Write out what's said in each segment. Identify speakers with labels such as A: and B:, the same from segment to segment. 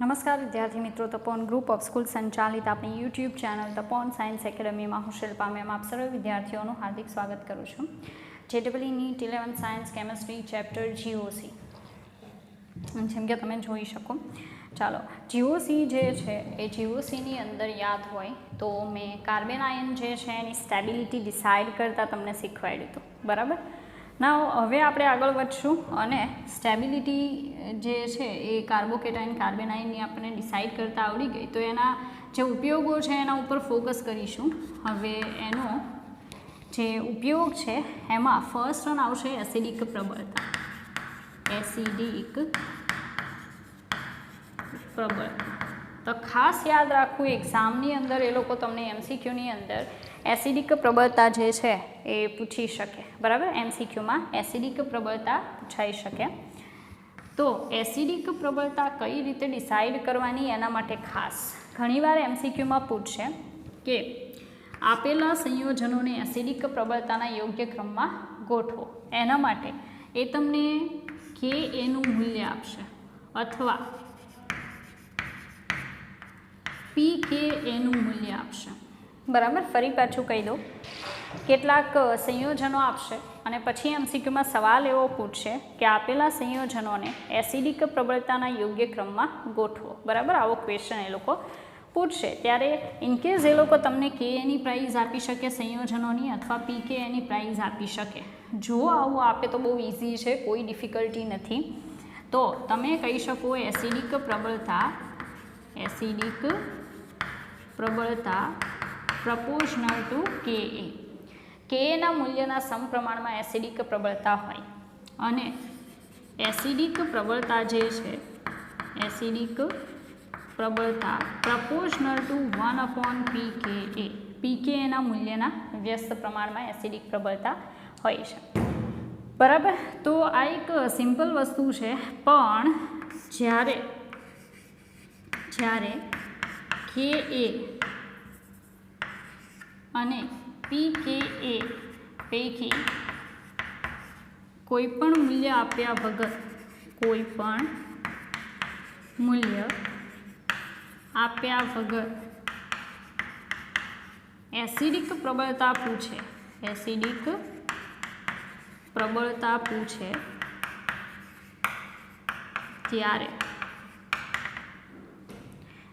A: નમસ્કાર વિદ્યાર્થી મિત્રો, તપોન ગ્રુપ ઓફ સ્કૂલ સંચાલિત આપણી યુટ્યુબ ચેનલ તપોન સાયન્સ એકેડમીમાં હું શિલ્પા મેમ આપ સર્વ વિદ્યાર્થીઓનું હાર્દિક સ્વાગત કરું છું. JEE NEET 11 science chemistry chapter GOC, જેમ કે તમે જોઈ શકો. ચાલો, GOC જે છે એ GOCની અંદર યાદ હોય તો મેં કાર્બન આયન જે છે એની સ્ટેબિલિટી ડિસાઇડ કરતાં તમને શીખવાડ્યું હતું, બરાબર. ના હવે આપણે આગળ વધશું અને સ્ટેબિલિટી જે છે એ કાર્બોકેટાઇન કાર્બન આયનની આપણને ડિસાઇડ કરતાં આવડી ગઈ તો એના જે ઉપયોગો છે એના ઉપર ફોકસ કરીશું. હવે એનો જે ઉપયોગ છે એમાં ફર્સ્ટ વન આવશે એસિડિક પ્રબળતા. એસિડિક પ્રબળતા તો ખાસ યાદ રાખવું, એક્ઝામની અંદર એ લોકો તમને MCQની અંદર એસિડિક પ્રબળતા જે છે એ પૂછી શકે, બરાબર. MCQમાં એસિડિક પ્રબળતા પૂછાઈ શકે. તો એસિડિક પ્રબળતા કઈ રીતે ડિસાઇડ કરવાની એના માટે ખાસ ઘણીવાર MCQમાં પૂછશે કે આપેલા સંયોજનોને એસિડિક પ્રબળતાના યોગ્ય ક્રમમાં ગોઠવો. એના માટે એ તમને Ka નું મૂલ્ય આપશે અથવા pKa નું મૂલ્ય આપશે, બરાબર. ફરી પાછું કહી દઉં, કેટલાક સંયોજનો આપશે અને પછી MCQમાં સવાલ એવો પૂછશે કે આપેલા સંયોજનોને એસિડિક પ્રબળતાના યોગ્ય ક્રમમાં ગોઠવો, બરાબર. આવો ક્વેશ્ચન એ લોકો પૂછશે. ત્યારે ઇનકેસ એ લોકો તમને Kaની પ્રાઇઝ આપી શકે સંયોજનોની અથવા pKaની પ્રાઇઝ આપી શકે. જો આવું આપે તો બહુ ઇઝી છે, કોઈ ડિફિકલ્ટી નથી. તો તમે કહી શકો એસિડિક પ્રબળતા પ્રપોર્શનલ ટુ Ka. Kaના મૂલ્યના સમપ્રમાણમાં એસિડિક પ્રબળતા હોય અને એસિડિક પ્રબળતા જે છે એસિડિક પ્રબળતા પ્રપોર્શનલ ટુ 1/pKa. pKaના મૂલ્યના વ્યસ્ત પ્રમાણમાં એસિડિક પ્રબળતા હોય છે, બરાબર. તો આ એક સિમ્પલ વસ્તુ છે, પણ જ્યારે Ka અને pKa પૈકી કોઈપણ મૂલ્ય આપ્યા વગર એસિડિક પ્રબળતા પૂછે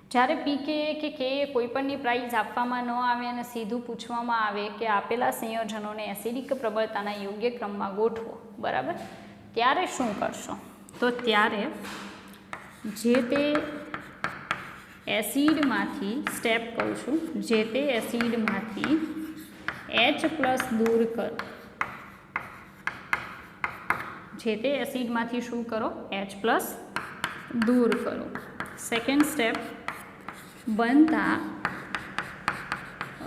A: ત્યારે pKa કે Ka કોઈપણની પ્રાઇઝ આપવામાં ન આવે અને સીધું પૂછવામાં આવે કે આપેલા સંયોજનોને એસિડિક પ્રબળતાના યોગ્ય ક્રમમાં ગોઠવો, બરાબર. ત્યારે શું કરશો? તો ત્યારે જે તે એસિડમાંથી સ્ટેપ કહું છું, જે તે એસિડમાંથી H+ દૂર કરો. જે તે એસિડમાંથી શું કરો? H+ દૂર કરો. સેકન્ડ સ્ટેપ, બનતા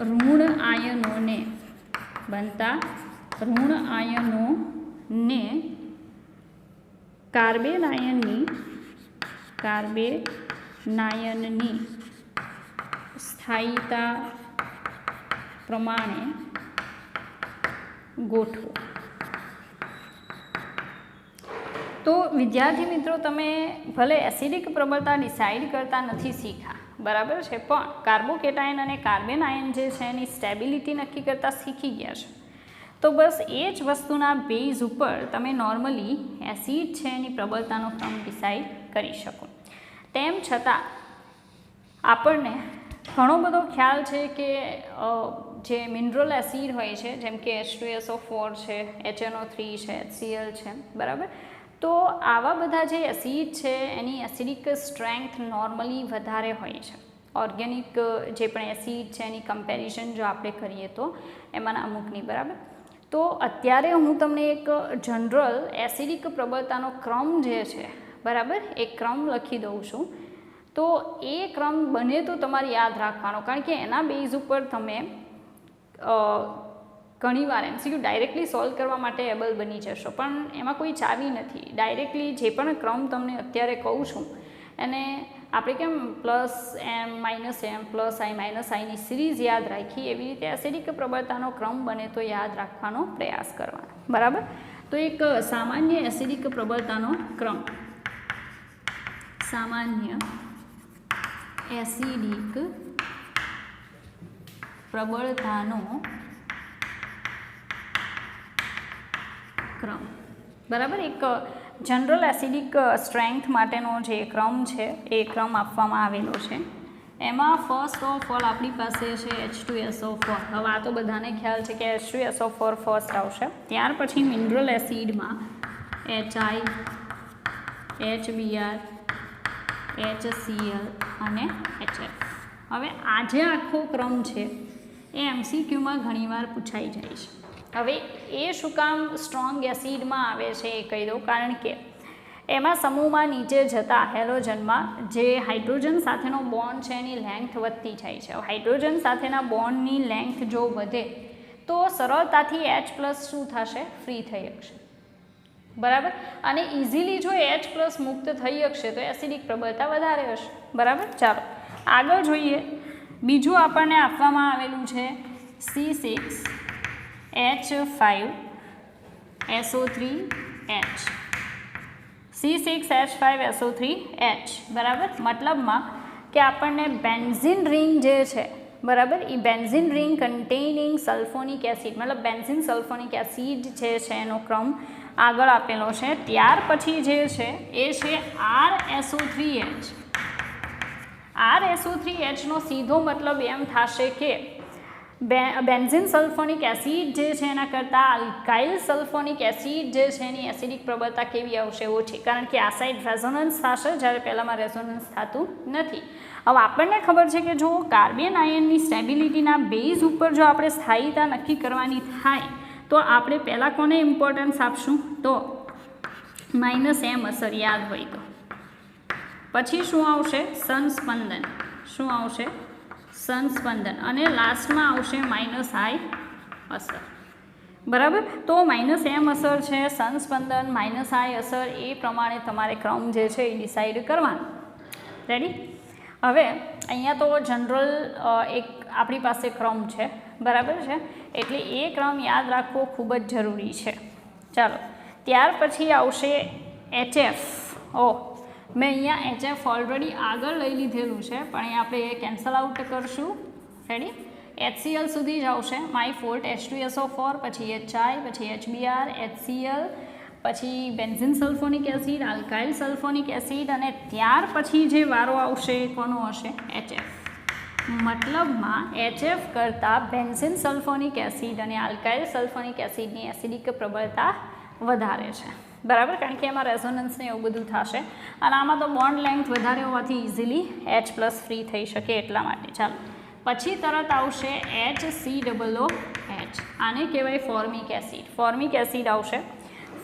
A: ઋણ આયનોને કાર્બન આયનની સ્થાયીતા પ્રમાણે ગોઠવો. તો વિદ્યાર્થી મિત્રો, તમે ભલે એસિડિક પ્રબળતા ડિસાઇડ કરતા નથી શીખા, બરાબર છે, પણ કાર્બોકેટાઇન અને કાર્બન આયન જે છે એની સ્ટેબિલિટી નક્કી કરતાં શીખી ગયા છે. તો બસ એ જ વસ્તુના બેઝ ઉપર તમે નોર્મલી એસિડ છે એની પ્રબળતાનો ક્રમ ડિસાઇડ કરી શકો. તેમ છતાં આપણને ઘણો બધો ખ્યાલ છે કે જે મિનરલ એસિડ હોય છે, જેમ કે H2SO4 છે, HNO3 છે, HCl છે, બરાબર. તો આવા બધા જે એસિડ છે એની એસિડિક સ્ટ્રેન્થ નોર્મલી વધારે હોય છે. ઓર્ગેનિક જે પણ એસિડ છે એની કમ્પેરિઝન જો આપણે કરીએ તો એમાંના અમુકની, બરાબર. તો અત્યારે હું તમને એક જનરલ એસિડિક પ્રબળતાનો ક્રમ જે છે, બરાબર, એ ક્રમ લખી દઉં છું. તો એ ક્રમ બને તો તમારે યાદ રાખવાનો, કારણ કે એના બેઝ ઉપર તમે ઘણીવાર MCQ ડાયરેક્ટલી સોલ્વ કરવા માટે એબલ બની જશો, પણ એમાં કોઈ ચાવી નથી. ડાયરેક્ટલી જે પણ ક્રમ તમને અત્યારે કહું છું એને આપણે કેમ +m - m +i - ની સિરીઝ યાદ રાખી, એવી રીતે એસિડિક પ્રબળતાનો ક્રમ બને તો યાદ રાખવાનો પ્રયાસ કરવાનો, બરાબર. તો એક સામાન્ય એસિડિક પ્રબળતાનો ક્રમ, સામાન્ય એસિડિક પ્રબળતાનો ક્રમ, બરાબર. એક જનરલ એસિડિક સ્ટ્રેન્થ માટેનો જે ક્રમ છે એ ક્રમ આપવામાં આવેલો છે. એમાં ફર્સ્ટ ઓફ ઓલ આપણી પાસે છે H2SO4. હવે આ તો બધાને ખ્યાલ છે કે H2SO4 ફર્સ્ટ આવશે. ત્યાર પછી મિનરલ એસિડમાં HI, HBr, HCl અને HF. હવે આ જે આખો ક્રમ છે એ MCQમાં ઘણીવાર પૂછાઈ જાય છે. હવે એ શું કામ સ્ટ્રોંગ એસિડમાં આવે છે એ કહી દઉં. કારણ કે એમાં સમૂહમાં નીચે જતા હેલોજનમાં જે હાઇડ્રોજન સાથેનો બોન્ડ છે એની લેન્થ વધતી જાય છે. હાઇડ્રોજન સાથેના બોન્ડની લેન્થ જો વધે તો સરળતાથી H+ શું થશે? ફ્રી થઈ શકશે, બરાબર. અને ઇઝીલી જો H+ મુક્ત થઈ શકશે તો એસિડિક પ્રબળતા વધારે હશે, બરાબર. ચાલો આગળ જોઈએ. બીજું આપણને આપવામાં આવેલું છે C6H5SO3H. C6H5SO3H, બરાબર. મતલબમાં કે આપણને બેન્ઝિન રિંગ જે છે, બરાબર, એ benzene ring containing sulphonic acid, મતલબ બેન્ઝિન સલ્ફોનિક એસિડ જે છે એનો ક્રમ આગળ આપેલો છે. ત્યાર પછી જે છે એ છે RSO3H. RSO3Hનો સીધો મતલબ એમ થશે કે બેન્ઝિન સલ્ફોનિક એસિડ જે છે એના કરતાં આલ્કાઇલ સલ્ફોનિક એસિડ જે છે એની એસિડિક પ્રબળતા કેવી આવશે? ઓછી. કારણ કે આ સાઈડ રેઝોનન્સ થશે જ્યારે પહેલાંમાં રેઝોનન્સ થતું નથી. હવે આપણને ખબર છે કે જો કાર્બન આયનની સ્ટેબિલિટીના બેઝ ઉપર જો આપણે સ્થાયીતા નક્કી કરવાની થાય તો આપણે પહેલાં કોને ઇમ્પોર્ટન્સ આપશું? તો -m અસર યાદ હોય તો. પછી શું આવશે? સંસ્પંદન. શું આવશે? સંસ્પંદન. અને લાસ્ટમાં આવશે -i અસર, બરાબર. તો -m અસર છે, સંસ્પંદન, -i અસર, એ પ્રમાણે તમારે ક્રમ જે છે એ ડિસાઈડ કરવાનો. રેડી? હવે અહીંયા તો જનરલ એક આપણી પાસે ક્રમ છે, બરાબર છે, એટલે એ ક્રમ યાદ રાખવો ખૂબ જ જરૂરી છે. ચાલો ત્યાર પછી આવશે HF. મેં અહીંયા HF ઓલરેડી આગળ લઈ લીધેલું છે પણ અહીંયા આપણે કેન્સલ આઉટ કરશું. રેડી? HCl સુધી જ આવશે. My fault. H2SO4, પછી HI, પછી HBr, HCl, પછી benzene sulphonic acid, alkyl sulphonic acid, અને ત્યાર પછી જે વારો આવશે કોનો હશે? HF. મતલબમાં HF કરતાં બેન્ઝિન સલ્ફોનિક એસિડ અને આલ્કાઇલ સલ્ફોનિક એસિડની એસિડિક પ્રબળતા વધારે છે, બરાબર. કારણ કે એમાં રેઝોનન્સ ને એવું બધું થશે અને આમાં તો બોન્ડ લેન્થ વધારે હોવાથી ઇઝીલી H+ ફ્રી થઈ શકે એટલા માટે. ચાલો પછી તરત આવશે HCOOH. આને કહેવાય ફોર્મિક એસિડ. ફોર્મિક એસિડ આવશે.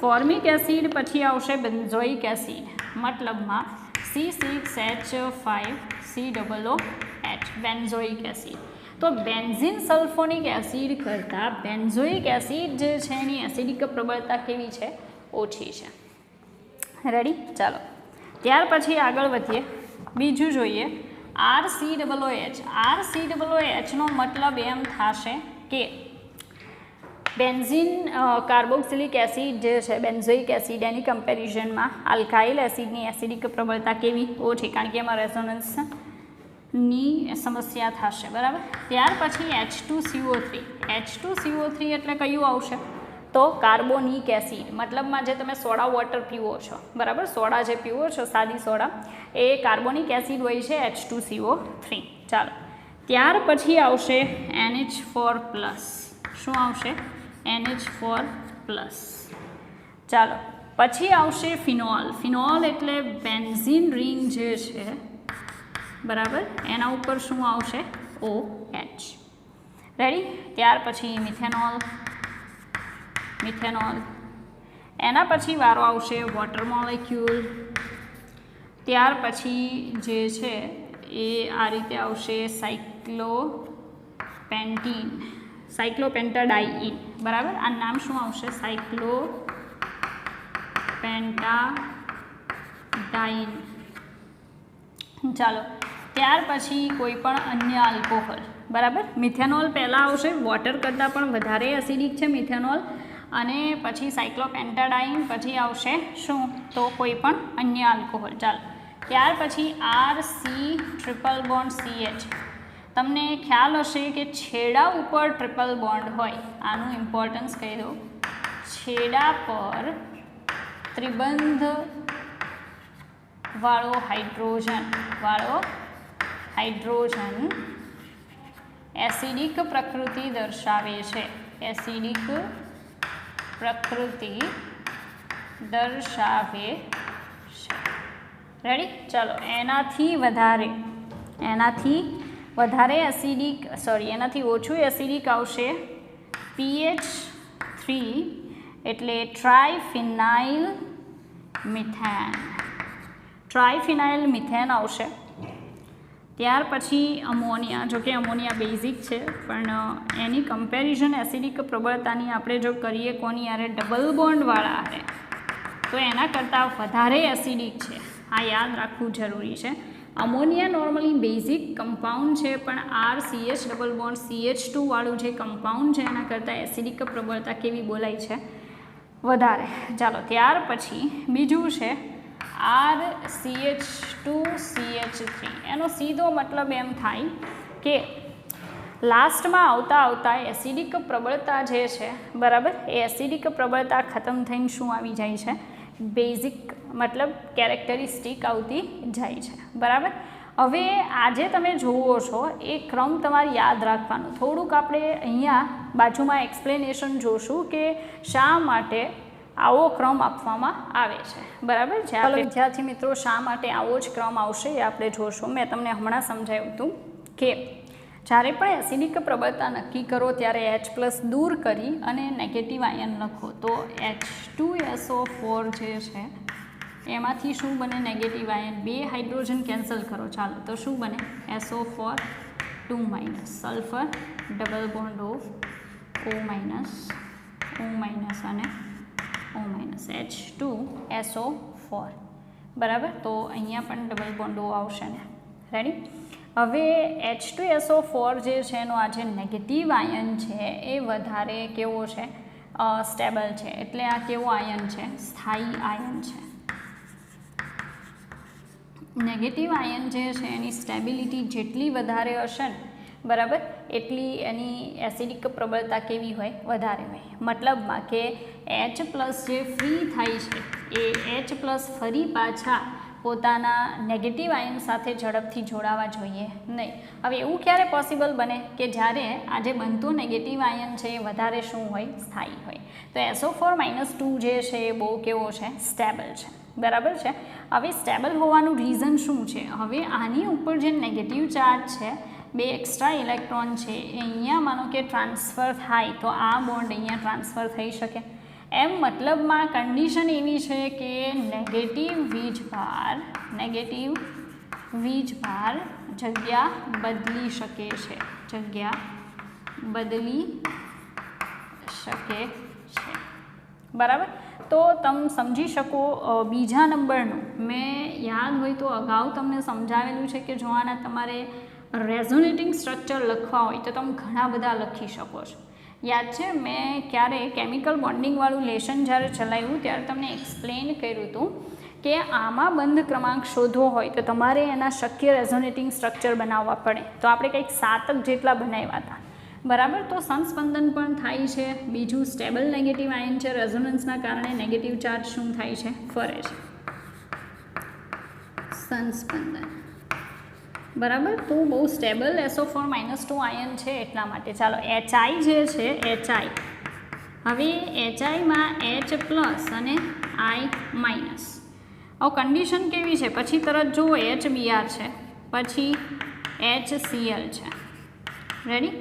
A: ફોર્મિક એસિડ પછી આવશે બેન્ઝોઇક એસિડ. મતલબમાં C6H5COOH, બેન્ઝોઇક એસિડ. તો બેન્ઝિન સલ્ફોનિક એસિડ કરતાં બેન્ઝોઇક એસિડ જે છે એની એસિડિક પ્રબળતા કેવી છે? ઓછી છે. રેડી? ચાલો ત્યાર પછી આગળ વધીએ. બીજું જોઈએ RCOOH. RCOOHનો મતલબ એમ થશે કે બેન્ઝિન કાર્બોક્સિલિક એસિડ જે છે બેન્ઝોઇક એસિડ એની કમ્પેરિઝનમાં આલ્કાઇલ એસિડની એસિડિક પ્રબળતા કેવી? ઓછી. કારણ કે એમાં રેઝોનન્સની સમસ્યા થશે, બરાબર. ત્યાર પછી H2CO3. H2CO3 એટલે કયું આવશે? તો કાર્બોનિક એસિડ. મતલબમાં જે તમે સોડા વોટર પીવો છો, બરાબર, સોડા જે પીવો છો સાદી સોડા, એ કાર્બોનિક એસિડ હોય છે H2CO3. ચાલો ત્યાર પછી આવશે NH4+. શું આવશે? NH4+. ચાલો પછી આવશે ફિનોલ. ફિનોલ એટલે બેન્ઝિન રિંગ જે છે, બરાબર, એના ઉપર શું આવશે? OH. રેડી? ત્યાર પછી મિથેનોલ. એના પછી વારો આવશે વોટર મોલેક્યુલ. ત્યાર પછી જે છે એ આ રીતે આવશે સાયક્લોપેન્ટાડાઇન, બરાબર. આ નામ શું આવશે? સાયક્લોપેન્ટાડાઇન. ચાલો ત્યાર પછી કોઈ પણ અન્ય આલ્કોહોલ, બરાબર. મિથેનોલ પહેલાં આવશે. વોટર કરતાં પણ વધારે એસિડિક છે મિથેનોલ. અને પછી સાયક્લોપેન્ટાડાઇન, પછી આવશે શું? તો કોઈ પણ અન્ય આલ્કોહોલ. ચાલો ત્યાર પછી RC∭CH તમને ખ્યાલ હશે કે છેડા ઉપર ટ્રિપલ બોન્ડ હોય, આનું ઇમ્પોર્ટન્સ કહી દો, છેડા પર ત્રિબંધ વાળો હાઇડ્રોજન એસિડિક પ્રકૃતિ દર્શાવે છે, એસિડિક પ્રકૃતિ દર્શાવે છે. રેડી? ચાલો, એનાથી ઓછું એસિડિક આવશે pH3 એટલે ટ્રાઇફિનાઇલ મિથેન આવશે. ત્યાર પછી અમોનિયા, જો કે અમોનિયા બેઝિક છે પણ એની કમ્પેરિઝન એસિડિક પ્રબળતાની આપણે જો કરીએ કોની યારે, ડબલ બોન્ડવાળા હારે, તો એના કરતાં વધારે એસિડિક છે. આ યાદ રાખવું જરૂરી છે. અમોનિયા નોર્મલી બેઝિક કમ્પાઉન્ડ છે પણ RCH∼CH2 વાળું જે કમ્પાઉન્ડ છે એના કરતાં એસિડિક પ્રબળતા કેવી બોલાય છે, વધારે. ચાલો, ત્યાર પછી બીજું છે RCH2CH3. એનો સીધો મતલબ એમ થાય કે લાસ્ટમાં આવતા એસિડિક પ્રબળતા જે છે, બરાબર, એ એસિડિક પ્રબળતા ખતમ થઈને શું આવી જાય છે, બેઝિક મતલબ કેરેક્ટરિસ્ટિક આવતી જાય છે, બરાબર. હવે આજે તમે જુઓ છો એ ક્રમ તમારે યાદ રાખવાનો. થોડુંક આપણે અહીંયા બાજુમાં એક્સપ્લેનેશન જોશું કે શા માટે આવો ક્રમ આપવામાં આવે છે, બરાબર. ચાલો વિદ્યાર્થી મિત્રો, શા માટે આવો જ ક્રમ આવશે એ આપણે જોશું. મેં તમને હમણાં સમજાવ્યું હતું કે જ્યારે પણ એસિડિક પ્રબળતા નક્કી કરો ત્યારે H+ દૂર કરી અને નેગેટિવ આયન લખો. તો H2SO4 જે છે એમાંથી શું બને, નેગેટિવ આયન. 2 હાઇડ્રોજન કેન્સલ કરો, ચાલો, તો શું બને, SO4 2- sulphur double bond of O- અને O- H2SO4, બરાબર. તો અહીંયા પણ ડબલ બોન્ડ O આવશે ને. રેડી? હવે H2SO4 જે છે એનો આ જે નેગેટિવ આયન છે એ વધારે કેવો છે, સ્ટેબલ છે. એટલે આ કેવો આયન છે, સ્થાયી આયન છે. નેગેટિવ આયન જે છે એની સ્ટેબિલિટી જેટલી વધારે હશે ને, બરાબર, એટલી એની એસિડિક પ્રબળતા કેવી હોય, વધારે હોય. મતલબમાં કે H+ જે ફ્રી થાય છે એ H+ ફરી પાછા પોતાના નેગેટિવ આયન સાથે ઝડપથી જોડાવા જોઈએ નહીં. હવે એવું ક્યારે પોસિબલ બને કે જ્યારે આ જે બનતું નેગેટિવ આયન છે એ વધારે શું હોય, સ્થાયી હોય. તો SO4-2 જે છે એ બહુ કેવો છે, સ્ટેબલ છે, બરાબર છે. હવે સ્ટેબલ હોવાનું રીઝન શું છે, હવે આની ઉપર જે નેગેટિવ ચાર્જ છે, 2 એક્સ્ટ્રા ઇલેક્ટ્રોન છે એ અહીંયા માનો કે ટ્રાન્સફર થાય તો આ બોન્ડ અહીંયા ટ્રાન્સફર થઈ શકે. એમ મતલબમાં કન્ડિશન એવી છે કે નેગેટિવ વીજભાર જગ્યા બદલી શકે છે, બરાબર. તો તમે સમજી શકો. બીજા નંબરનું મેં યાદ હોય તો અગાઉ તમને સમજાવેલું છે કે જો આના તમારે રેઝોનેટિંગ સ્ટ્રક્ચર લખવા હોય તો તમે ઘણા બધા લખી શકો છો. યાદ છે મેં ક્યારે કેમિકલ બોન્ડિંગવાળું લેશન જ્યારે ચલાવ્યું ત્યારે તમને એક્સપ્લેન કર્યું હતું કે આમાં બંધ ક્રમાંક શોધવો હોય તો તમારે એના શક્ય રેઝોનેટિંગ સ્ટ્રક્ચર બનાવવા પડે. તો આપણે કંઈક 7 જેટલા બનાવ્યા હતા, બરાબર. તો સંસ્પંદન પણ થાય છે. બીજું સ્ટેબલ નેગેટિવ આયન છે, રેઝોનન્સના કારણે નેગેટિવ ચાર્જ શું થાય છે, ફરે છે, સંસ્પંદન, બરાબર. તો બહુ સ્ટેબલ SO4-2 આયન છે એટલા માટે. ચાલો, HI જે છે, HI, હવે HIમાં H+ અને I-. હવે કન્ડિશન કેવી છે, પછી તરત જુઓ HBr છે, પછી HCl છે. રેડી?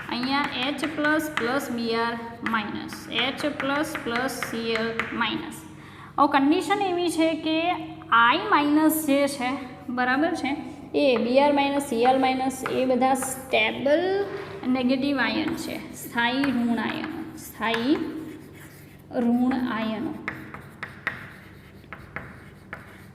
A: અહીંયા H++ Br- H++ Cl-. હવે કન્ડિશન એવી છે કે I- જે છે, બરાબર છે, એ Br- Cl- એ બધા સ્ટેબલ નેગેટિવ આયન છે, સ્થાયી ઋણ આયનો.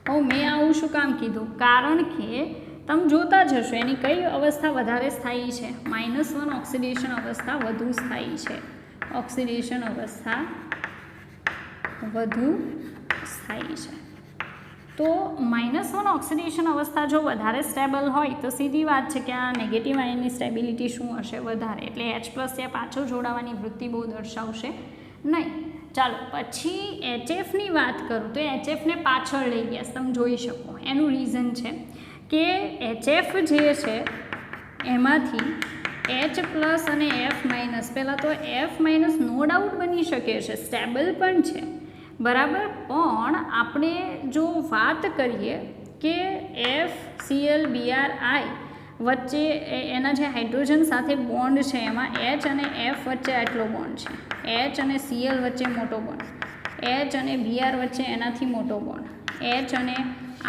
A: હવે મેં આવું શું કામ કીધું, કારણ કે તમે જોતા જશો એની કઈ અવસ્થા વધારે સ્થાયી છે, -1 ઓક્સિડેશન અવસ્થા વધુ સ્થાયી છે, તો -1 ઓક્સિડેશન અવસ્થા જો વધારે સ્ટેબલ હોય તો સીધી વાત છે કે આ નેગેટિવ આયનની સ્ટેબિલિટી શું હશે? વધારે. એટલે H+ ત્યાં પાછો જોડાવાની વૃત્તિ બહુ દર્શાવશે નહીં. ચાલો પછી HFની વાત કરું તો HFને પાછળ લઈ ગયા તમે જોઈ શકો. એનું રીઝન છે કે HF જે છે એમાંથી H+ અને F- પહેલાં તો F- નો ડાઉટ બની શકે છે, સ્ટેબલ પણ છે, બરાબર. પણ આપણે જો વાત કરીએ કે FCl-Bri વચ્ચે એના જે હાઇડ્રોજન સાથે બોન્ડ છે એમાં H અને F વચ્ચે આટલો બોન્ડ છે, H અને Cl વચ્ચે મોટો બોન્ડ, H અને Br વચ્ચે એનાથી મોટો બોન્ડ, H અને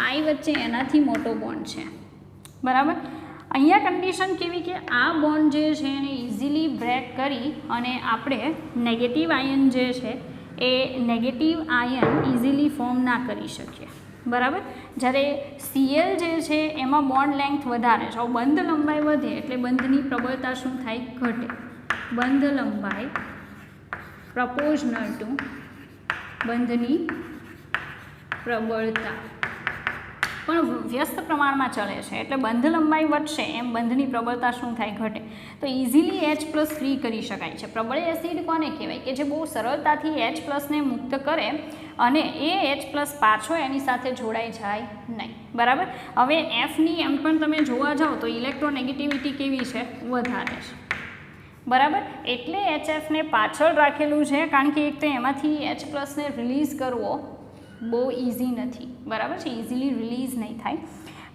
A: I વચ્ચે એનાથી મોટો બોન્ડ છે, બરાબર. અહીંયા કન્ડિશન કેવી કે આ બોન્ડ જે છે એને ઇઝીલી બ્રેક કરી અને આપણે નેગેટિવ આયન જે છે એ નેગેટિવ આયન ઇઝીલી ફોર્મ ના કરી શકીએ, બરાબર. જ્યારે Cl જે છે એમાં બોન્ડ લેન્થ વધારે છે, બંધ લંબાઈ વધે એટલે બંધની પ્રબળતા શું થાય? ઘટે. બંધ લંબાઈ પ્રપોર્શનલ ટુ બંધની પ્રબળતા પણ વ્યસ્ત પ્રમાણમાં ચલે છે એટલે બંધ લંબાઈ વધશે એમ બંધની પ્રબળતા શું થાય? ઘટે. તો ઇઝીલી H+ ફ્રી કરી શકાય છે. પ્રબળ એસિડ કોને કહેવાય? કે જે બહુ સરળતાથી H+ ને મુક્ત કરે અને એ H+ પાછો એની સાથે જોડાઈ જાય નહીં, બરાબર. હવે Fની એમ પણ તમે જોવા જાઓ તો ઇલેક્ટ્રોનેગેટિવિટી કેવી છે? વધારે છે, બરાબર. એટલે HFને પાછળ રાખેલું છે કારણ કે એક તો એમાંથી H+ ને રિલીઝ કરવો બહુ ઇઝી નથી, બરાબર છે, ઇઝીલી રિલીઝ નહીં થાય,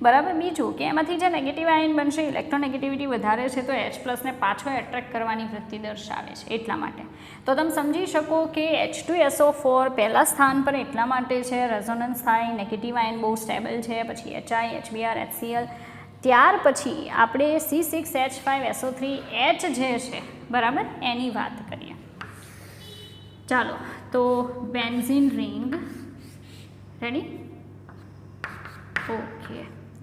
A: બરાબર. બીજું કે એમાંથી જે નેગેટિવ આયન બનશે ઇલેક્ટ્રોનેગેટિવિટી વધારે છે તો H+ ને પાછો એટ્રેક્ટ કરવાની વૃત્તિ દર્શાવે છે એટલા માટે. તો તમે સમજી શકો કે H2SO4 પહેલા સ્થાન પર એટલા માટે છે, રેઝોનન્સ થાય, નેગેટિવ આયન બહુ સ્ટેબલ છે, પછી HI, HBr, HCl, ત્યાર પછી આપણે C6H5SO3H જે છે, બરાબર, એની વાત કરીએ. ચાલો તો બેન્ઝીન રિંગ રેડી, ઓકે.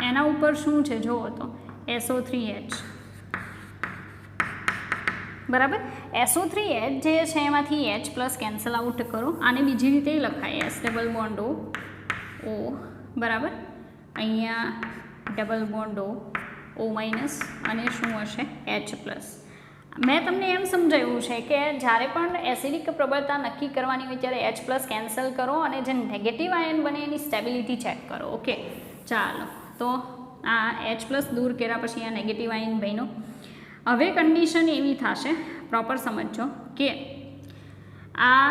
A: એના ઉપર શું છે જુઓ તો SO3H, બરાબર. SO3H જે છે એમાંથી H+ કેન્સલ આઉટ કરો, આને બીજી રીતે લખાય S ડબલ બોન્ડ O, બરાબર. અહીંયા ડબલ બોન્ડ O- અને શું હશે? H+. મેં તમને એમ સમજાવ્યું છે કે જ્યારે પણ એસિડિક પ્રબળતા નક્કી કરવાની હોય ત્યારે H+ કેન્સલ કરો અને જે નેગેટિવ આયન બને એની સ્ટેબિલિટી ચેક કરો, ઓકે. ચાલો તો આ H+ દૂર કર્યા પછી આ નેગેટિવ આયન બન્યો. હવે કન્ડિશન એવી થશે, પ્રોપર સમજો કે આ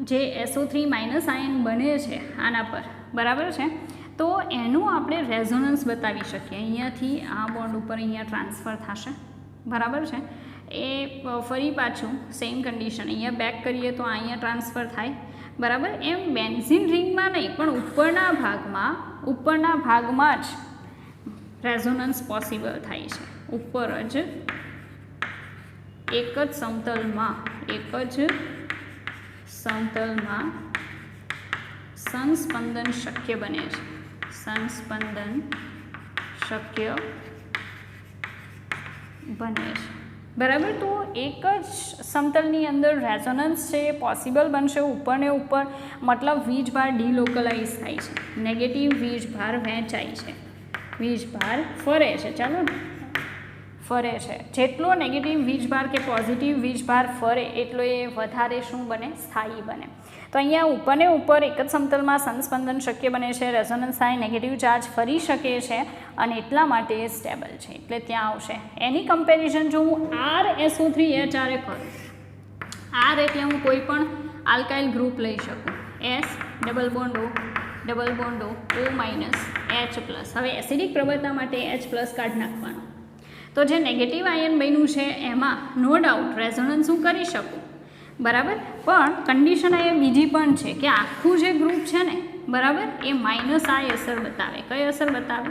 A: જે SO3- આયન બને છે આના પર, બરાબર છે, તો એનું આપણે રેઝોનન્સ બતાવી શકીએ. અહીંયાથી આ બોન્ડ ઉપર અહીંયા ટ્રાન્સફર થશે, બરાબર છે. એ ફરી પાછું સેમ કન્ડિશન અહીંયા બેક કરીએ તો અહીંયા ટ્રાન્સફર થાય, બરાબર. એમ બેન્ઝીન રિંગમાં નહીં પણ ઉપરના ભાગમાં જ રેઝોનન્સ પોસિબલ થાય છે. ઉપર જ એક જ સમતલમાં સંસ્પંદન શક્ય બને છે, સંસ્પંદન શક્ય બને છે, બરાબર. તો એક જ સમતલની અંદર રેઝોનન્સ છે એ પોસિબલ બનશે ઉપરને ઉપર, મતલબ વીજભાર ડિલોકલાઇઝ થાય છે, નેગેટિવ વીજભાર વહેંચાય છે, વીજભાર ફરે છે, ચાલો ને ફરે છે. જેટલો નેગેટિવ વીજભાર કે પોઝિટિવ વીજભાર ફરે એટલો એ વધારે શું બને? સ્થાયી બને. તો અહીંયા ઉપરને ઉપર એક જ સમતલમાં સંસ્પંદન શક્ય બને છે, રેઝોનન્સ થાય, નેગેટિવ ચાર્જ ફરી શકે છે અને એટલા માટે એ સ્ટેબલ છે એટલે ત્યાં આવશે. એની કમ્પેરિઝન જો હું RSO3H કરું, R એટલે હું કોઈ પણ આલ્કાઇલ ગ્રુપ લઈ શકું, S double bond O H+. હવે એસિડિક પ્રબળતા માટે H+ કાઢી નાખવાનો. તો જે નેગેટિવ આયન બન્યું છે એમાં નો ડાઉટ રેઝોનન્સ હું કરી શકું, બરાબર. પણ કન્ડિશન એ બીજી પણ છે કે આખું જે ગ્રુપ છે ને, બરાબર, એ -I અસર બતાવે. કઈ અસર બતાવે?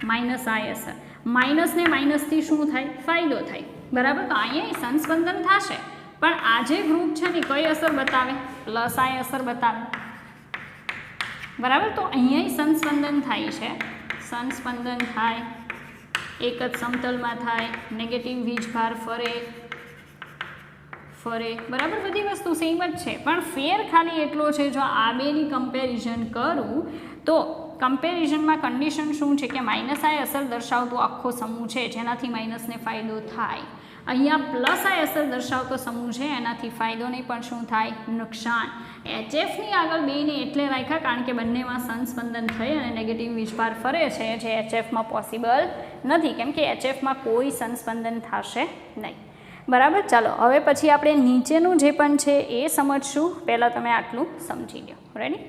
A: -I અસર. માઇનસ ને માઇનસથી શું થાય? ફાયદો થાય, બરાબર. તો અહીંયા સંસ્પંદન થશે પણ આ જે ગ્રુપ છે ને કઈ અસર બતાવે? +I અસર બતાવે, બરાબર. તો અહીંયા સંસ્પંદન થાય છે, સંસ્પંદન થાય, એક જ સમતલમાં થાય, નેગેટિવ વીજભાર ફરે, બરાબર. બધી વસ્તુ સેમ જ છે પણ ફેર ખાલી એટલો છે, જો આ બેની કમ્પેરિઝન કરું તો કમ્પેરિઝનમાં કન્ડિશન શું છે કે માઇનસ આઈ અસર દર્શાવતો આખો સમૂહ છે જેનાથી માઇનસને ફાયદો થાય. અહીંયા પ્લસ આઈ અસર દર્શાવતો સમૂહ છે એનાથી ફાયદો નહીં પણ શું થાય? નુકસાન. HFની આગળ બેને એટલે રાખ્યા કારણ કે બંનેમાં સંસ્પંદન થઈ અને નેગેટિવ વીજભાર ફરે છે જે HFમાં પોસિબલ નથી કેમ કે HFમાં કોઈ સંસ્પંદન થશે નહીં. બરાબર. ચાલો હવે પછી આપણે નીચેનું જે પણ છે એ સમજશું. પહેલાં તમે આટલું સમજી લો. રેડી?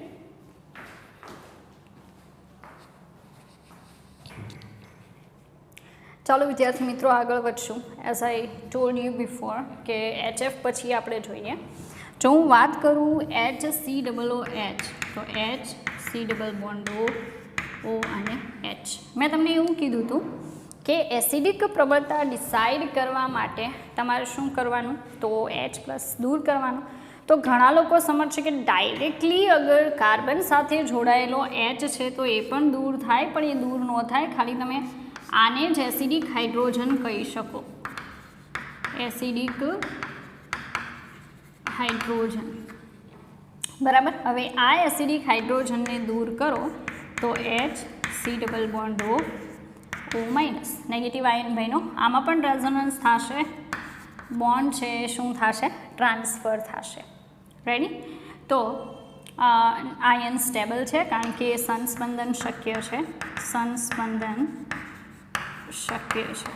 A: ચાલો વિદ્યાર્થી મિત્રો આગળ વધશું. As I told you before કે HF પછી આપણે જોઈએ. જો હું વાત કરું HCOOH તો HC ડબલ બોન્ડ O અને H. મેં તમને એવું કીધું હતું કે એસિડિક પ્રબળતા ડિસાઇડ કરવા માટે તમારે શું કરવાનું? તો H+ દૂર કરવાનું. તો ઘણા લોકો સમજશે કે ડાયરેક્ટલી અગર કાર્બન સાથે જોડાયેલો H છે તો એ પણ દૂર થાય, પણ એ દૂર ન થાય. ખાલી તમે આને જ એસિડિક હાઇડ્રોજન કહી શકો. Acidic hydrogen. બરાબર. હવે આ એસિડિક હાઇડ્રોજનને દૂર કરો તો HC double bond O negative ion બન્યો. આમાં પણ રેઝોનન્સ થશે. બોન્ડ છે શું થશે? ટ્રાન્સફર થશે. રેડી? તો આયન સ્ટેબલ છે કારણ કે સંસ્પંદન શક્ય છે. સંસ્પંદન શક્ય છે.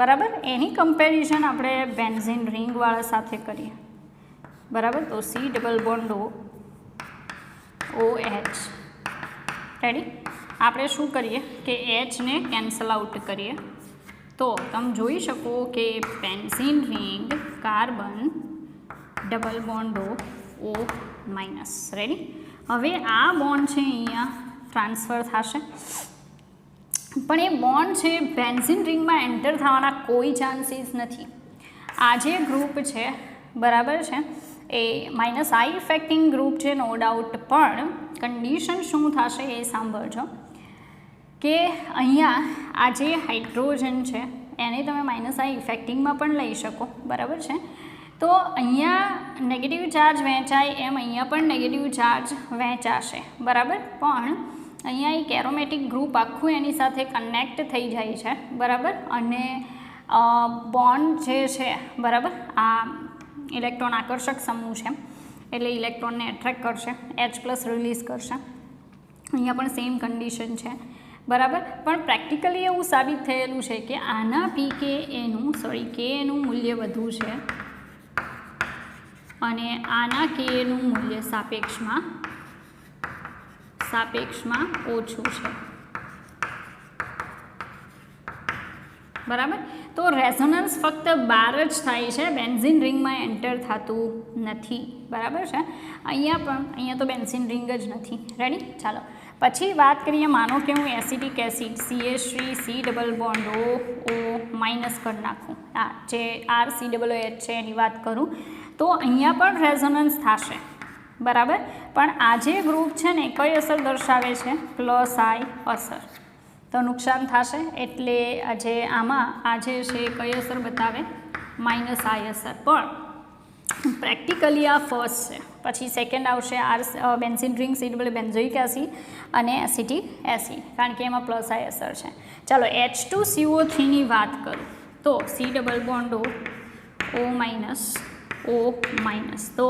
A: બરાબર. એની કમ્પેરિઝન આપણે બેન્ઝીન રિંગવાળા સાથે કરીએ. બરાબર. તો C double bond OH. Ready? આપણે શું કરીએ કે Hને કેન્સલ આઉટ કરીએ તો તમે જોઈ શકો કે benzene ring carbon double bond O minus. Ready? હવે આ બોન્ડ છે અહીંયા ટ્રાન્સફર થશે પણ એ બોન્ડ છે બેન્ઝીન રિંગમાં એન્ટર થવાના કોઈ ચાન્સીસ નથી. આ જે ગ્રુપ છે બરાબર છે એ માઇનસ આઈ ઇફેક્ટિંગ ગ્રુપ છે નો ડાઉટ, પણ કન્ડિશન શું થશે એ સાંભળજો કે અહીંયા આ જે હાઇડ્રોજન છે એને તમે માઇનસ આઈ ઇફેક્ટિંગમાં પણ લઈ શકો. બરાબર છે? તો અહીંયા નેગેટિવ ચાર્જ વહેંચાય એમ અહીંયા પણ નેગેટિવ ચાર્જ વહેંચાશે. બરાબર. પણ અહીંયા એક એરોમેટિક ગ્રુપ આખું એની સાથે કનેક્ટ થઈ જાય છે. બરાબર. અને બોન્ડ જે છે બરાબર આ ઇલેક્ટ્રોન આકર્ષક સમૂહ છે એટલે ઇલેક્ટ્રોનને એટ્રેક્ટ કરશે. H+ રિલીઝ કરશે. અહીંયા પણ સેમ કન્ડિશન છે. બરાબર. પણ પ્રેક્ટિકલી એવું સાબિત થયેલું છે કે આના Kનું મૂલ્ય વધુ છે અને આના Kaનું મૂલ્ય સાપેક્ષમાં ઓછું છે. બરાબર. તો રેઝોનન્સ ફક્ત બહાર જ થાય છે, બેન્ઝીન રિંગમાં એન્ટર થતું નથી. બરાબર છે? અહીંયા તો બેન્ઝીન રિંગ જ નથી. રેડી? ચાલો પછી વાત કરીએ. માનો કે હું acidic acid CH3 C double bond O minus કરી નાખું. જે RCOOH છે એની વાત કરું તો અહીંયા પણ રેઝોનન્સ થશે. બરાબર. પણ આ જે ગ્રુપ છે ને કઈ અસર દર્શાવે છે? પ્લસ આઈ અસર. તો નુકસાન થશે એટલે જે આમાં આ જે છે કઈ અસર બતાવે? માઇનસ આઈ અસર. પણ પ્રેક્ટિકલી આ ફર્સ્ટ છે. પછી સેકન્ડ આવશે benzene ring C double benzoic acid અને એસિટિક એસિડ કારણ કે એમાં પ્લસ આઈ અસર છે. ચાલો H2CO3ની વાત કરું તો C double bond O minus. તો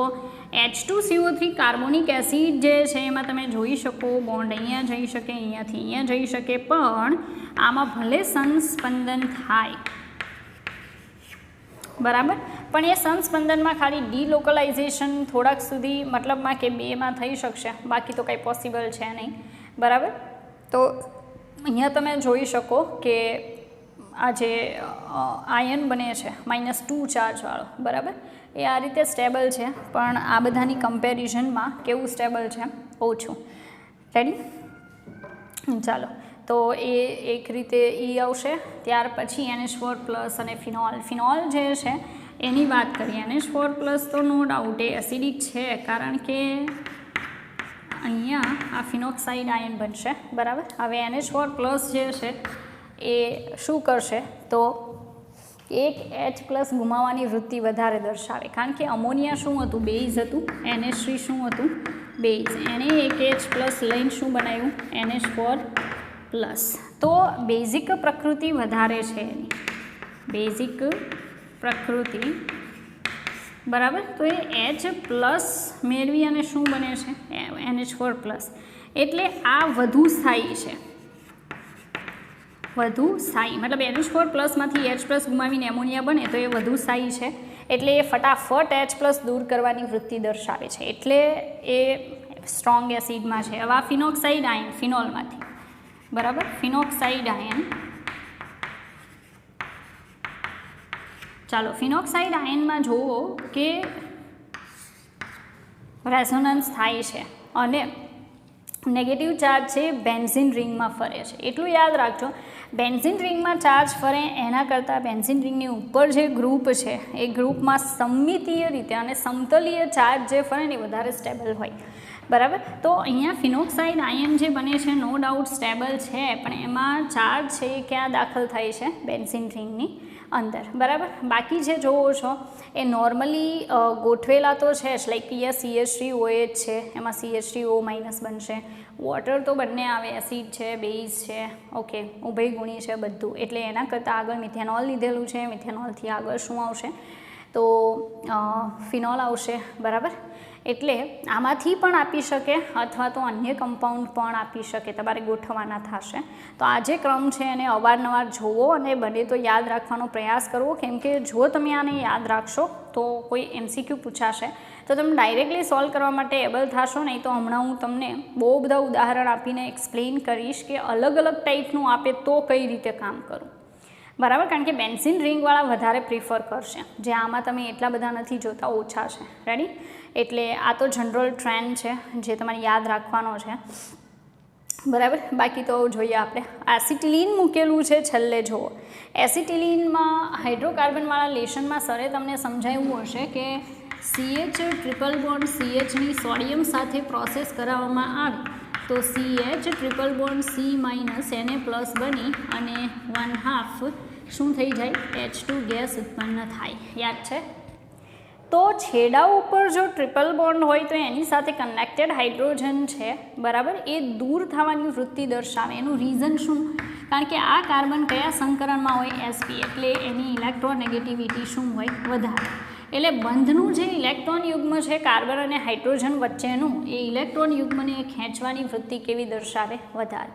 A: H2CO3 કાર્બોનિક એસિડ જે છે એમાં તમે જોઈ શકો બોન્ડ અહીંયા જઈ શકે, અહીંયાથી અહીંયા જઈ શકે, પણ આમાં ભલે સંસ્પંદન થાય. બરાબર. પણ એ સંસ્પંદનમાં ખાલી ડીલોકલાઇઝેશન થોડાક સુધી મતલબમાં કે બેમાં થઈ શકશે, બાકી તો કંઈ પોસિબલ છે નહીં. બરાબર. તો અહીંયા તમે જોઈ શકો કે આ જે આયન બને છે -2 ચાર્જવાળો. બરાબર. એ આ રીતે સ્ટેબલ છે પણ આ બધાની કમ્પેરિઝનમાં કેવું સ્ટેબલ છે? ઓછું. રેડી? ચાલો તો એ એક રીતે આવશે. ત્યાર પછી NH4+ અને ફિનોલ જે છે એની વાત કરીએ. NH4+ તો નો ડાઉટ એ એસિડિક છે કારણ કે અહીંયા આ ફિનોક્સાઇડ આયન બનશે. બરાબર. હવે NH4+ જે છે એ શું કરશે તો એક H+ ગુમાવવાની વૃત્તિ વધારે દર્શાવે કારણ કે અમોનિયા શું હતું? બેઝ હતું. NH3 શું હતું? બેઝ એને એક H પ્લસ લઈને શું બનાવ્યું NH4 પ્લસ. તો બેઝિક પ્રકૃતિ વધારે છે એની, બેઝિક પ્રકૃતિ બરાબર. તો એ H પ્લસ મેળવી અને શું બને છે NH4 પ્લસ. એટલે આ વધુ સ્થાયી છે, વધુ સ્થાયી મતલબ NH4 પ્લસમાંથી H પ્લસ ગુમાવીને એમોનિયા બને તો એ વધુ સ્થાયી છે. એટલે એ ફટાફટ H પ્લસ દૂર કરવાની વૃત્તિ દર્શાવે છે, એટલે એ સ્ટ્રોંગ એસિડમાં છે. હવે આ ફિનોક્સાઇડ આયન ફિનોલમાંથી બરાબર, ફિનોક્સાઇડ આયન, ચાલો ફિનોક્સાઇડ આયનમાં જુઓ કે રેઝોનન્સ થાય છે અને નેગેટિવ ચાર્જ છે બેન્ઝીન રિંગમાં ફરે છે. એટલું યાદ રાખજો, બેન્ઝીન રિંગમાં ચાર્જ ફરે એના કરતાં બેન્ઝીન રિંગની ઉપર જે ગ્રુપ છે એ ગ્રુપમાં સમમિતીય રીતે અને સમતલીય ચાર્જ જે ફરે ને વધારે સ્ટેબલ હોય બરાબર. તો અહીંયા ફિનોક્સાઇડ આયન જે બને છે નો ડાઉટ સ્ટેબલ છે, પણ એમાં ચાર્જ છે એ ક્યાં દાખલ થાય છે બેન્ઝીન રિંગની અંદર બરાબર. બાકી જે જોવો છો એ નોર્મલી ગોઠવેલા તો છે જ, લાઈક અહીંયા CH3OH છે, એમાં CH3O માઇનસ બનશે, વોટર તો બંને આવે, એસિડ છે, બેઝ છે, ઓકે ઉભય ગુણી છે બધું. એટલે એના કરતાં આગળ મિથેનોલ લીધેલું છે, મિથેનોલથી આગળ શું આવશે તો ફિનોલ આવશે બરાબર. એટલે આમાંથી પણ આપી શકે અથવા તો અન્ય કમ્પાઉન્ડ પણ આપી શકે, તમારે ગોઠવવાના થશે. તો આ જે ક્રમ છે એને અવારનવાર જોવો અને બને તો યાદ રાખવાનો પ્રયાસ કરવો, કેમ કે જો તમે આને યાદ રાખશો તો કોઈ MCQ પૂછાશે તો તમે ડાયરેક્ટલી સોલ્વ કરવા માટે એબલ થશો. નહીં તો હમણાં હું તમને બહુ બધા ઉદાહરણ આપીને એક્સપ્લેન કરીશ કે અલગ અલગ ટાઈપનું આપે તો કઈ રીતે કામ કરું બરાબર. કારણ કે બેન્ઝીન રિંગવાળા વધારે પ્રિફર કરશે, જે આમાં તમે એટલા બધા નથી જોતા, ઓછા છે. રેડી? એટલે આ તો જનરલ ટ્રેન્ડ છે જે તમારે યાદ રાખવાનો છે બરાબર. બાકી તો જોઈએ આપણે એસિટિલિન મૂકેલું છે છેલ્લે. જુઓ એસિટિલિનમાં હાઇડ્રોકાર્બનવાળા લેશનમાં સરે તમને સમજાવ્યું હશે કે CH ટ્રિપલ બોન્ડ CHની સોડિયમ સાથે પ્રોસેસ કરાવવામાં આવે તો CH triple bond C minus Na plus બની અને 1/2 શું થઈ જાય H2 ગેસ ઉત્પન્ન થાય. યાદ છે? તો છેડા ઉપર જો ટ્રિપલ બોન્ડ હોય તો એની સાથે કનેક્ટેડ હાઇડ્રોજન છે બરાબર, એ દૂર થવાની વૃત્તિ દર્શાવે. એનું રીઝન શું? કારણ કે આ કાર્બન કયા સંકરણમાં હોય sp, એટલે એની ઇલેક્ટ્રોનેગેટિવિટી શું હોય વધારે. એટલે બંધનું જે ઇલેક્ટ્રોન યુગ્મ છે કાર્બન અને હાઇડ્રોજન વચ્ચેનું, એ ઇલેક્ટ્રોન યુગ્મને ખેંચવાની વૃત્તિ કેવી દર્શાવે વધારે.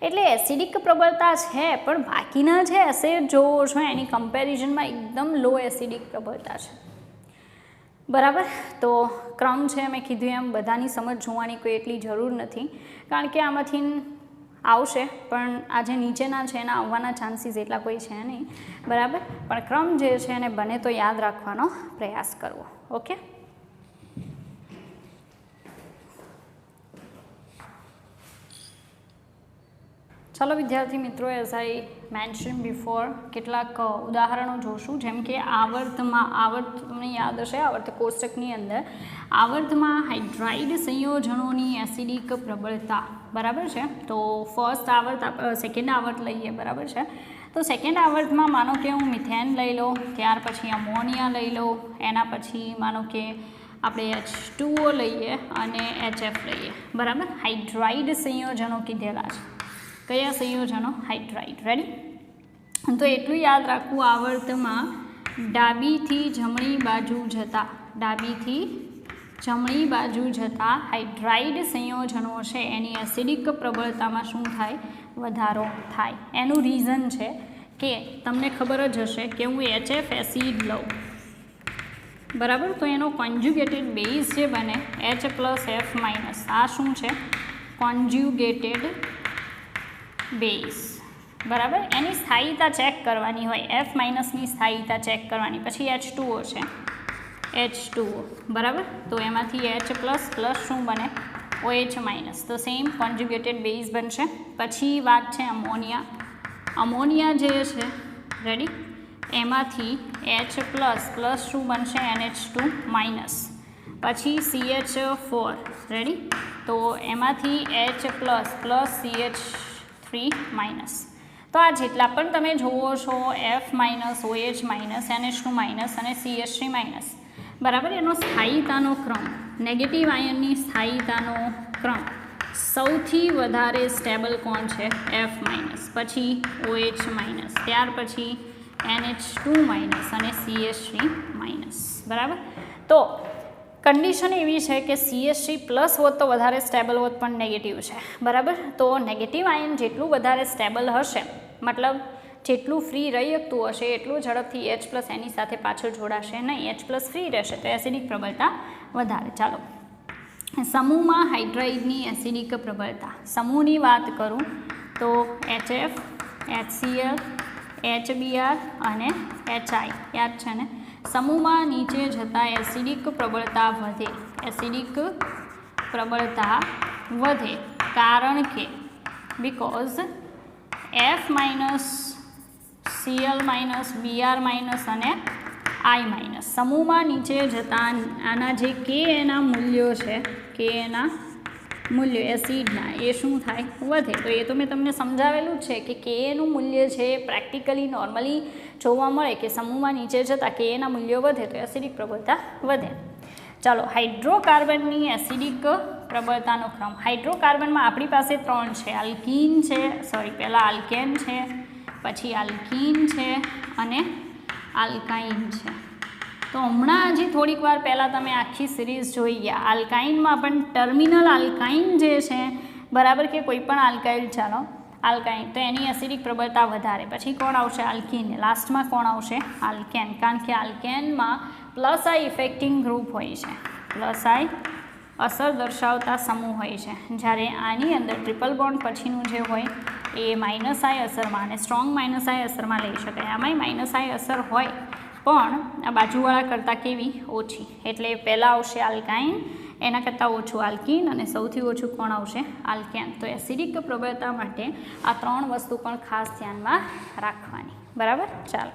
A: એટલે એસિડિક પ્રબળતા છે, પણ બાકીના જે એસિડ જોવો છો એની કમ્પેરિઝનમાં એકદમ લો એસિડિક પ્રબળતા છે બરાબર. તો ક્રમ છે મેં કીધું એમ બધાની સમજ જોવાની કોઈ એટલી જરૂર નથી, કારણ કે આમાંથી આવશે પણ આ જે નીચેના છે એના આવવાના ચાન્સીસ એટલા કોઈ છે નહીં બરાબર. પણ ક્રમ જે છે એને બને તો યાદ રાખવાનો પ્રયાસ કરવો. ઓકે, ચાલો વિદ્યાર્થી મિત્રો, એઝ આઈ મેન્શન બિફોર કેટલાક ઉદાહરણો જોશું. જેમ કે તમને યાદ હશે આવર્ત કોષ્ટકની અંદર આવર્તમાં હાઇડ્રાઇડ સંયોજનોની એસિડિક પ્રબળતા બરાબર છે. તો ફર્સ્ટ આવર્ત સેકન્ડ આવર્ત લઈએ બરાબર છે. તો સેકન્ડ આવર્તમાં માનો કે હું મિથેન લઈ લો, ત્યાર પછી અમોનિયા લઈ લો, એના પછી માનો કે આપણે H2O લઈએ અને HF લઈએ બરાબર. હાઇડ્રાઇડ સંયોજનો કીધેલા છે. કયા સંયોજનો? હાઇડ્રાઇડ. રેડી? તો એટલું યાદ રાખવું, આવર્તમાં ડાબીથી જમણી બાજુ જતા હાઇડ્રાઇડ સંયોજનો છે એની એસિડિક પ્રબળતામાં શું થાય? વધારો થાય. એનું રીઝન છે કે તમને ખબર જ હશે કે હું HF એસિડ લઉં બરાબર, તો એનો કોન્જ્યુગેટેડ બેઝ જે બને H પ્લસ F માઇનસ, આ શું છે? કોન્જ્યુગેટેડ બેઝ બરાબર. એની સ્થાયીતા ચેક કરવાની હોય, F માઇનસની સ્થાયીતા ચેક કરવાની. પછી H2O છે, H2O બરાબર. તો એમાંથી H પ્લસ પ્લસ શું બને? OH minus. તો સેમ કોન્જ્યુગેટેડ બેઝ બનશે. પછી વાત છે અમોનિયા જે છે રેડી, એમાંથી H પ્લસ પ્લસ શું બનશે? NH2 minus. પછી CH4 રેડી, તો એમાંથી H plus plus CH3 minus. તો આ જેટલા પણ તમે જુઓ છો F minus, OH minus, NH2 minus અને CH3 માઇનસ, બરાબર. એનો સ્થાયીતાનો ક્રમ, નેગેટિવ આયનની સ્થાયીતાનો ક્રમ સૌથી વધારે સ્ટેબલ કોણ છે? F માઇનસ, પછી OH માઇનસ, ત્યાર પછી NH2 માઇનસ અને CH3 માઇનસ. બરાબર. તો કન્ડિશન એવી છે કે CH3 પ્લસ હોત તો વધારે સ્ટેબલ હોત, પણ નેગેટિવ છે. બરાબર. તો નેગેટિવ આયન જેટલું વધારે સ્ટેબલ હશે, મતલબ જેટલું ફ્રી રહી શકતું હશે એટલું ઝડપથી H પ્લસ એની સાથે પાછળ જોડાશે નહીં. H પ્લસ ફ્રી રહેશે તો એસિડિક પ્રબળતા વધારે. ચાલો, સમૂહમાં હાઇડ્રાઇડની એસિડિક પ્રબળતા. સમૂહની વાત કરું તો HF, HCl, HBr અને HI યાદ છે ને. સમૂહમાં નીચે જતાં એસિડિક પ્રબળતા વધે. એસિડિક પ્રબળતા વધે કારણ કે because F minus, Cl minus, Br minus અને I માઇનસ સમૂહમાં નીચે જતાં આના જે કે એના મૂલ્યો છે, કે એના મૂલ્યો એસિડના, એ શું થાય? વધે. તો એ તો મેં તમને સમજાવેલું જ છે કે કે એનું મૂલ્ય છે પ્રેક્ટિકલી નોર્મલી જોવા મળે કે સમૂહમાં નીચે જતાં કે એના મૂલ્યો વધે તો એસિડિક પ્રબળતા વધે. ચાલો, હાઇડ્રોકાર્બનની એસિડિક પ્રબળતાનો ક્રમ. હાઇડ્રોકાર્બનમાં આપણી પાસે 3 છે. આલ્કીન છે, પહેલાં આલ્કેન છે, પછી આલ્કીન છે અને આલ્કાઇન છે. તો હમણાં હજી થોડીક વાર પહેલાં તમે આખી સિરીઝ જોઈ ગયા. આલ્કાઇનમાં પણ ટર્મિનલ આલ્કાઇન જે છે, બરાબર, કે કોઈ પણ આલ્કાઇલ, ચાલો આલ્કાઇન, તો એની એસિડિક પ્રબળતા વધારે. પછી કોણ આવશે? આલ્કીન. લાસ્ટમાં કોણ આવશે? આલ્કેન. કારણ કે આલ્કેનમાં પ્લસ આઈ ઇફેક્ટિંગ ગ્રુપ હોય છે, પ્લસ આઈ અસર દર્શાવતા સમૂહ હોય છે, જ્યારે આની અંદર ટ્રિપલ બોન્ડ પછીનું જે હોય એ માઇનસ આઈ અસરમાં અને સ્ટ્રોંગ માઇનસ આઈ અસરમાં લઈ શકાય. આમાંય માઇનસ આઈ અસર હોય પણ આ બાજુવાળા કરતાં કેવી? ઓછી. એટલે પહેલાં આવશે આલ્કાઇન, એના કરતાં ઓછું આલ્કીન અને સૌથી ઓછું કોણ આવશે? આલ્કેન. તો એસિડિક પ્રબળતા માટે આ 3 વસ્તુ પણ ખાસ ધ્યાનમાં રાખવાની. બરાબર. ચાલો.